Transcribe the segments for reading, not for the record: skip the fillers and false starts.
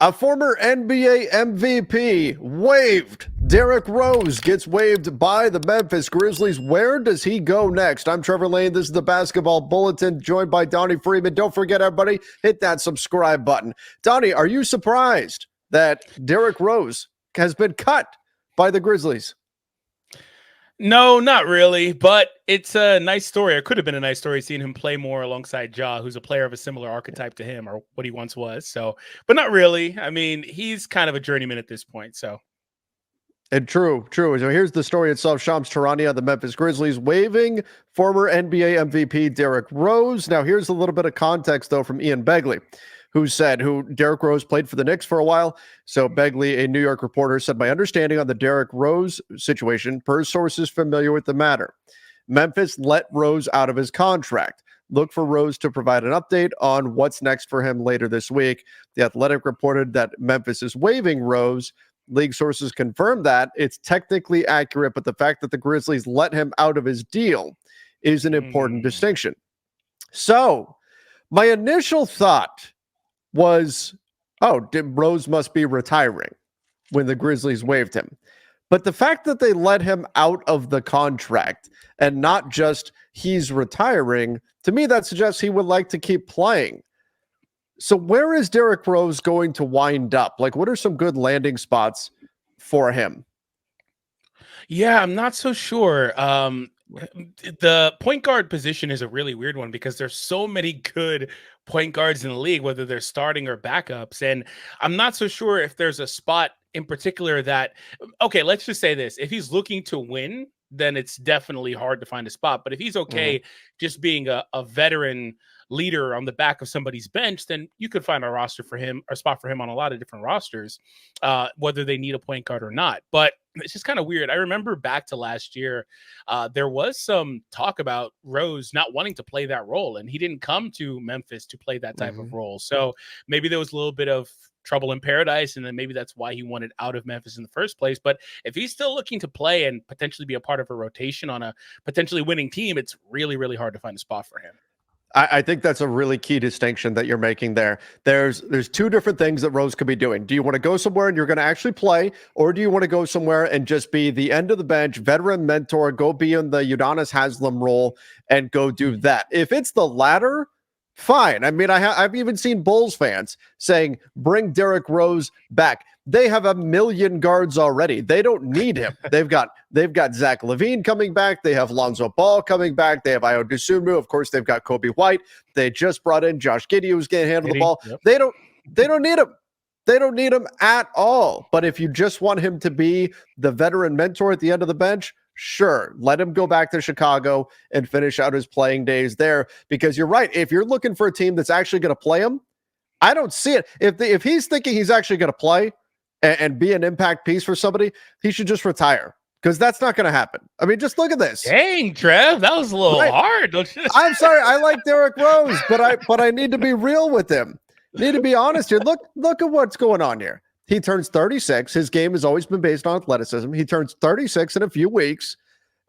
A former NBA MVP waived. Derrick Rose gets waived by the Memphis Grizzlies. Where does he go next? I'm Trevor Lane. This is the Basketball Bulletin, joined by Donnie Freeman. Don't forget, everybody, hit that subscribe button. Donnie, are you surprised that Derrick Rose has been cut by the Grizzlies? No, not really, but it's a nice story. It could have been a nice story seeing him play more alongside Ja, who's a player of a similar archetype to him, or what he once was. So, but not really. I mean, he's kind of a journeyman at this point. So, and true. So here's the story itself. Shams Charania, the Memphis Grizzlies, waiving former NBA MVP Derrick Rose. Now, here's a little bit of context, though, from Ian Begley, who Derrick Rose played for the Knicks for a while. So Begley, a New York reporter, said, my understanding on the Derrick Rose situation, per sources familiar with the matter, Memphis let Rose out of his contract. Look for Rose to provide an update on what's next for him later this week. The Athletic reported that Memphis is waiving Rose. League sources confirmed that. It's technically accurate, but the fact that the Grizzlies let him out of his deal is an important distinction. So my initial thought was, Rose must be retiring when the Grizzlies waived him. But the fact that they let him out of the contract and not just he's retiring, to me, that suggests he would like to keep playing. So where is Derrick Rose going to wind up? Like, what are some good landing spots for him? Yeah, I'm not so sure. The point guard position is a really weird one because there's so many good point guards in the league, whether they're starting or backups. And I'm not so sure if there's a spot in particular that, okay, let's just say this. If he's looking to win, then it's definitely hard to find a spot. But if he's okay just being a veteran leader on the back of somebody's bench, then you could find a spot for him on a lot of different rosters, whether they need a point guard or not. But it's just kind of weird. I remember back to last year, there was some talk about Rose not wanting to play that role, and he didn't come to Memphis to play that type of role. So maybe there was a little bit of trouble in paradise, and then maybe that's why he wanted out of Memphis in the first place. But if he's still looking to play and potentially be a part of a rotation on a potentially winning team, it's really, really hard to find a spot for him. I think that's a really key distinction that you're making there. There's two different things that Rose could be doing. Do you want to go somewhere and you're going to actually play, or do you want to go somewhere and just be the end of the bench, veteran mentor, go be in the Udonis Haslem role and go do that? If it's the latter, fine. I mean, I've even seen Bulls fans saying, bring Derrick Rose back. They have 1 million guards already. They don't need him. They've got Zach LaVine coming back. They have Lonzo Ball coming back. They have Ayo Dosunmu. Of course, they've got Kobe White. They just brought in Josh Giddey, who's going to handle the ball. Yep. They don't need him. They don't need him at all. But if you just want him to be the veteran mentor at the end of the bench, sure, let him go back to Chicago and finish out his playing days there. Because you're right. If you're looking for a team that's actually going to play him, I don't see it. If he's thinking he's actually going to play and be an impact piece for somebody, he should just retire, because that's not going to happen. I mean, just look at this. Dang, Trev, that was a little hard. Don't you? I'm sorry. I like Derrick Rose, but I need to be real with him. Need to be honest here. Look at what's going on here. He turns 36. His game has always been based on athleticism. He turns 36 in a few weeks,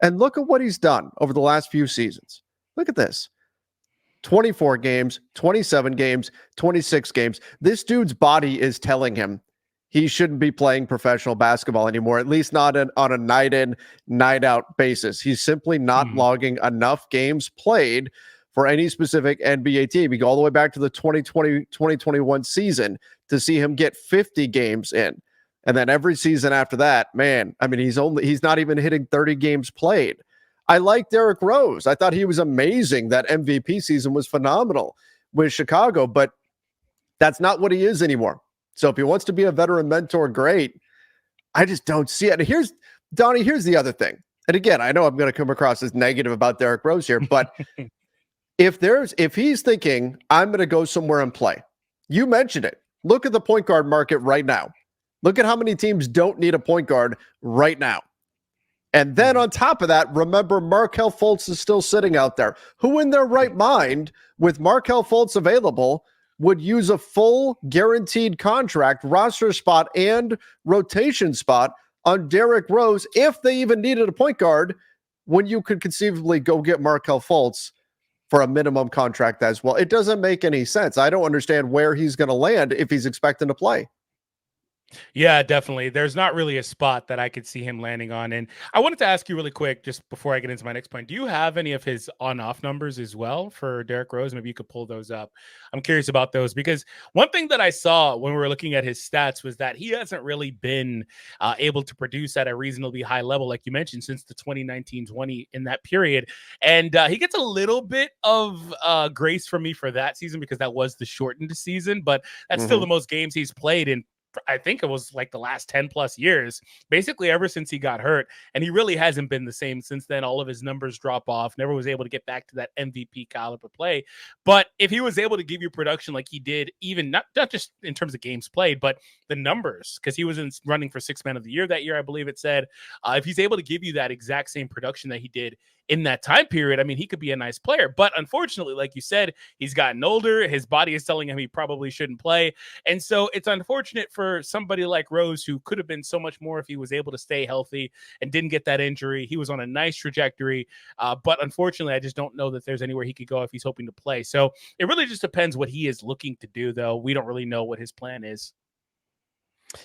and look at what he's done over the last few seasons. Look at this. 24 games, 27 games, 26 games. This dude's body is telling him he shouldn't be playing professional basketball anymore, at least not on a night in, night out basis. He's simply not logging enough games played for any specific NBA team. You go all the way back to the 2020-2021 season to see him get 50 games in. And then every season after that, man, I mean, he's not even hitting 30 games played. I like Derrick Rose. I thought he was amazing. That MVP season was phenomenal with Chicago, but that's not what he is anymore. So if he wants to be a veteran mentor, great. I just don't see it. And Donnie, here's the other thing. And again, I know I'm going to come across as negative about Derrick Rose here, but if he's thinking, I'm going to go somewhere and play, you mentioned it. Look at the point guard market right now. Look at how many teams don't need a point guard right now. And then on top of that, remember, Markelle Fultz is still sitting out there. Who in their right mind, with Markelle Fultz available, would use a full guaranteed contract, roster spot, and rotation spot on Derrick Rose if they even needed a point guard, when you could conceivably go get Markelle Fultz for a minimum contract as well? It doesn't make any sense. I don't understand where he's going to land if he's expecting to play. Yeah, definitely. There's not really a spot that I could see him landing on. And I wanted to ask you really quick, just before I get into my next point, do you have any of his on-off numbers as well for Derrick Rose? Maybe you could pull those up. I'm curious about those because one thing that I saw when we were looking at his stats was that he hasn't really been able to produce at a reasonably high level, like you mentioned, since the 2019-20 in that period. And he gets a little bit of grace from me for that season because that was the shortened season, but that's still the most games he's played in. I think it was like the last 10 plus years, basically ever since he got hurt. And he really hasn't been the same since then. All of his numbers drop off, never was able to get back to that MVP caliber play. But if he was able to give you production like he did, even not just in terms of games played, but the numbers, because he was running for Sixth Man of the Year that year, I believe it said, if he's able to give you that exact same production that he did in that time period, I mean, he could be a nice player. But unfortunately, like you said, he's gotten older. His body is telling him he probably shouldn't play. And so it's unfortunate for somebody like Rose, who could have been so much more if he was able to stay healthy and didn't get that injury. He was on a nice trajectory. But unfortunately, I just don't know that there's anywhere he could go if he's hoping to play. So it really just depends what he is looking to do, though. We don't really know what his plan is.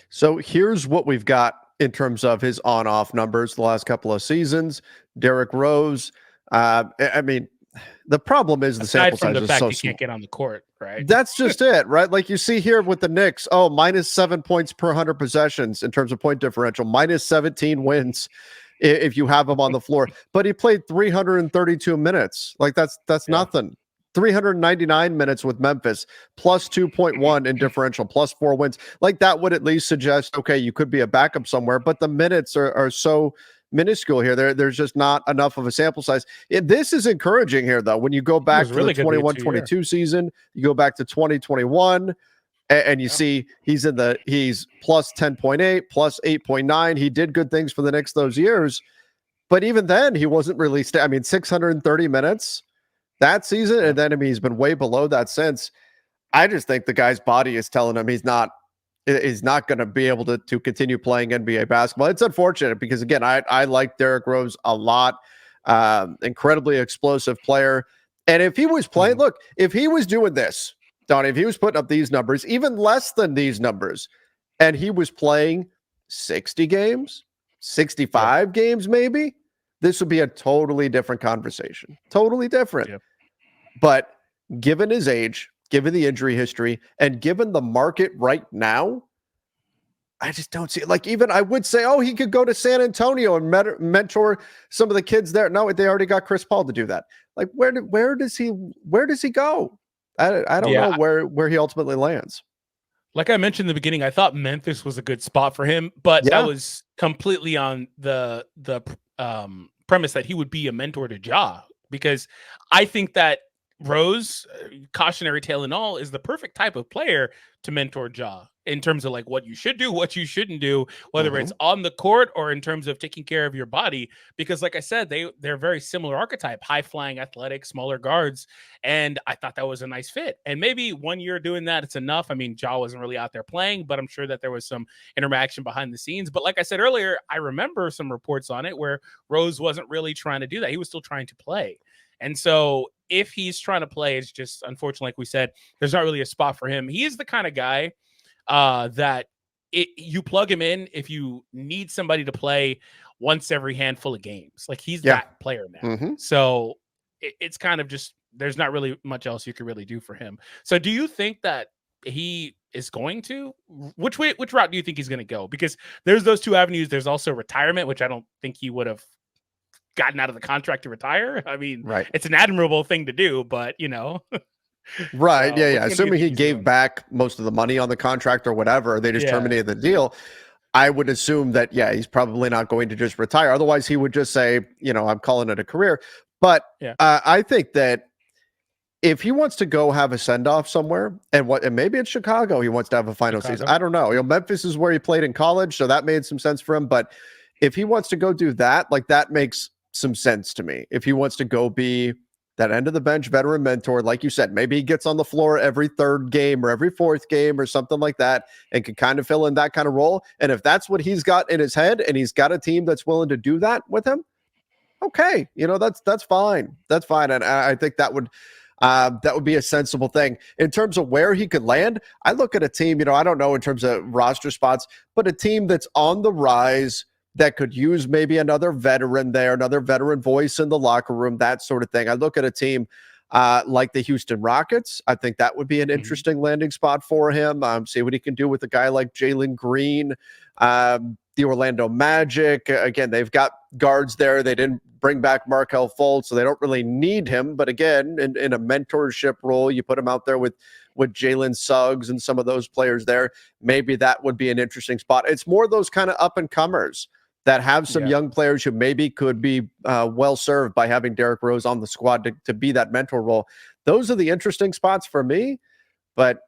So here's what we've got in terms of his on-off numbers the last couple of seasons. Derrick Rose. I mean, the problem is the sample size is so he can't get on the court, right? That's just it, right? Like you see here with the Knicks, minus 7 points per 100 possessions in terms of point differential, minus 17 wins if you have him on the floor. But he played 332 minutes. Like that's nothing. 399 minutes with Memphis, plus 2.1 in differential, plus 4 wins. Like that would at least suggest, okay, you could be a backup somewhere, but the minutes are so minuscule here. There's just not enough of a sample size. This is encouraging here, though. When you go back to the 21-22 season, you go back to 2021, and you see he's plus 10.8, plus 8.9. He did good things for the Knicks those years, but even then, he wasn't really. 630 minutes that season, and then he's been way below that since. I just think the guy's body is telling him he's not going to be able to continue playing NBA basketball. It's unfortunate because, again, I like Derrick Rose a lot. Incredibly explosive player. And if he was playing, look, if he was doing this, Donnie, if he was putting up these numbers, even less than these numbers, and he was playing 60 games, 65 games maybe, this would be a totally different conversation. Totally different. Yeah. But given his age, given the injury history, and given the market right now, I just don't see it. Like, even I would say, he could go to San Antonio and mentor some of the kids there. No, they already got Chris Paul to do that. Like, where does he go? I don't know where he ultimately lands. Like I mentioned in the beginning, I thought Memphis was a good spot for him, but that was completely on the premise that he would be a mentor to Ja, because I think that Rose, cautionary tale and all, is the perfect type of player to mentor Ja in terms of like what you should do, what you shouldn't do, whether it's on the court or in terms of taking care of your body. Because like I said, they're very similar archetype, high flying, athletic, smaller guards. And I thought that was a nice fit. And maybe 1 year doing that, it's enough. I mean, Ja wasn't really out there playing, but I'm sure that there was some interaction behind the scenes. But like I said earlier, I remember some reports on it where Rose wasn't really trying to do that. He was still trying to play. And so if he's trying to play, it's just, unfortunately, like we said, there's not really a spot for him. He is the kind of guy that you plug him in if you need somebody to play once every handful of games. Like he's that player now. So it's kind of just, there's not really much else you could really do for him. So do you think that he is going to, which route do you think he's going to go? Because there's those two avenues. There's also retirement, which I don't think he would have gotten out of the contract to retire. I mean, it's an admirable thing to do, but Right. Yeah. Assuming he gave back most of the money on the contract or whatever, they just terminated the deal. I would assume that, he's probably not going to just retire. Otherwise, he would just say, I'm calling it a career. But I think that if he wants to go have a send-off somewhere, and maybe it's Chicago, he wants to have a final season. I don't know. Memphis is where he played in college, so that made some sense for him. But if he wants to go do that, like that makes some sense to me. If he wants to go be that end of the bench veteran mentor, like you said, maybe he gets on the floor every third game or every fourth game or something like that and can kind of fill in that kind of role. And if that's what he's got in his head and he's got a team that's willing to do that with him, okay, that's fine. That's fine. And I think that would, That would be a sensible thing. In terms of where he could land, I look at a team, I don't know in terms of roster spots, but a team that's on the rise that could use maybe another veteran there, another veteran voice in the locker room, that sort of thing. I look at a team like the Houston Rockets. I think that would be an interesting landing spot for him. See what he can do with a guy like Jalen Green. The Orlando Magic, again, they've got guards there. They didn't bring back Markelle Fultz, so they don't really need him. But again, in a mentorship role, you put him out there with Jalen Suggs and some of those players there. Maybe that would be an interesting spot. It's more those kind of up-and-comers that have some young players who maybe could be well served by having Derrick Rose on the squad to be that mentor role. Those are the interesting spots for me. But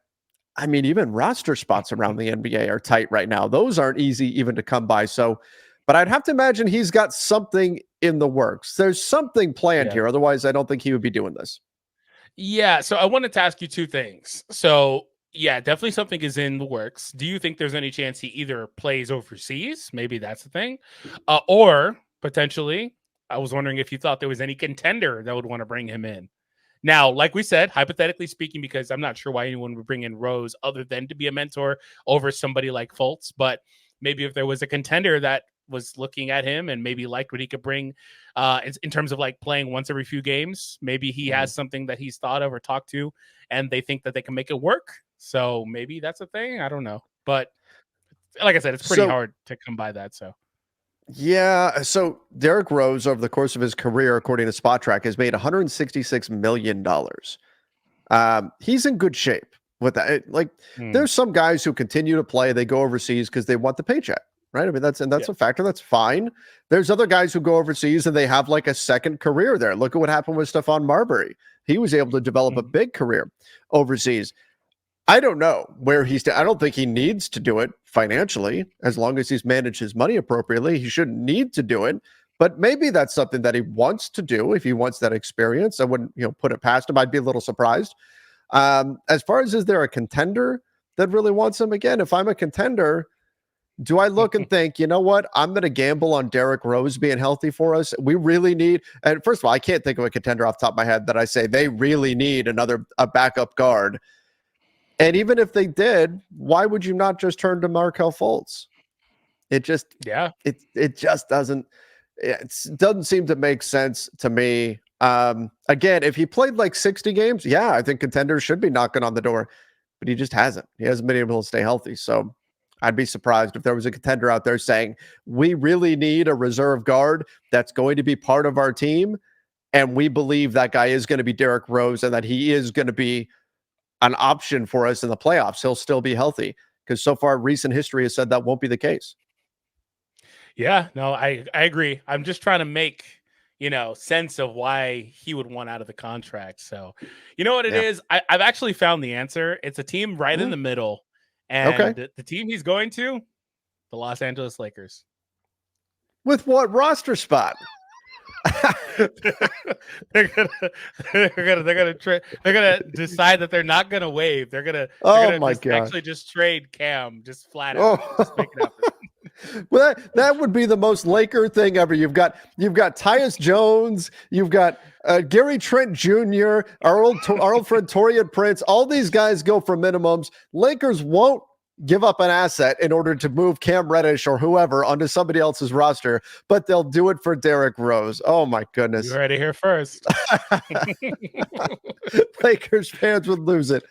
I mean, even roster spots around the NBA are tight right now. Those aren't easy even to come by. So, but I'd have to imagine he's got something in the works. There's something planned here. Otherwise, I don't think he would be doing this. Yeah. So I wanted to ask you two things. So yeah, definitely something is in the works. Do you think there's any chance he either plays overseas? Maybe that's the thing. Or potentially, I was wondering if you thought there was any contender that would want to bring him in. Now, like we said, hypothetically speaking, because I'm not sure why anyone would bring in Rose other than to be a mentor over somebody like Fultz, but maybe if there was a contender that was looking at him and maybe liked what he could bring in terms of like playing once every few games, maybe he has something that he's thought of or talked to and they think that they can make it work. So maybe that's a thing. I don't know. But like I said, it's pretty hard to come by that. So. Yeah. So Derrick Rose, over the course of his career, according to Spot Track, has made $166 million. He's in good shape with that. Like, there's some guys who continue to play. They go overseas because they want the paycheck, right? I mean, that's a factor. That's fine. There's other guys who go overseas and they have like a second career there. Look at what happened with Stephon Marbury. He was able to develop a big career overseas. I don't know where he's. I don't think he needs to do it financially. As long as he's managed his money appropriately, he shouldn't need to do it. But maybe that's something that he wants to do. If he wants that experience, I wouldn't, put it past him. I'd be a little surprised. As far as, is there a contender that really wants him? Again, if I'm a contender, do I look and think, you know what? I'm going to gamble on Derrick Rose being healthy for us. We really need. And first of all, I can't think of a contender off the top of my head that I say they really need a backup guard. And even if they did, why would you not just turn to Markelle Fultz? It just, it just doesn't seem to make sense to me. Again, if he played like 60 games, I think contenders should be knocking on the door, but he just hasn't. He hasn't been able to stay healthy. So I'd be surprised if there was a contender out there saying, we really need a reserve guard that's going to be part of our team. And we believe that guy is going to be Derrick Rose and that he is going to be an option for us in the playoffs. He'll still be healthy, because so far recent history has said that won't be the case. Yeah, no, I agree. I'm just trying to make, sense of why he would want out of the contract. So, you know what it is? I've actually found the answer. It's a team right in the middle. And the team he's going to, the Los Angeles Lakers. With what roster spot? they're gonna decide that they're not gonna waive. They're gonna actually just trade Cam, just flat out. Just make it happen. Well, that would be the most Laker thing ever. You've got Tyus Jones, you've got Gary Trent Jr., our old friend Torian Prince. All these guys go for minimums. Lakers won't give up an asset in order to move Cam Reddish or whoever onto somebody else's roster, but they'll do it for Derrick Rose. Oh my goodness. You heard it here first. Lakers fans would lose it.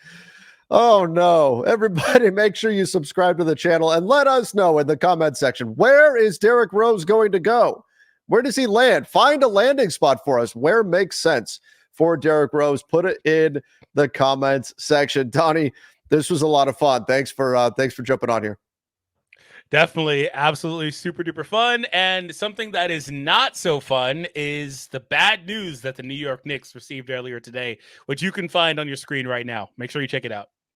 Oh no. Everybody, make sure you subscribe to the channel and let us know in the comment section, where is Derrick Rose going to go? Where does he land? Find a landing spot for us. Where makes sense for Derrick Rose? Put it in the comments section. Donnie, this was a lot of fun. Thanks for jumping on here. Definitely, absolutely super duper fun. And something that is not so fun is the bad news that the New York Knicks received earlier today, which you can find on your screen right now. Make sure you check it out.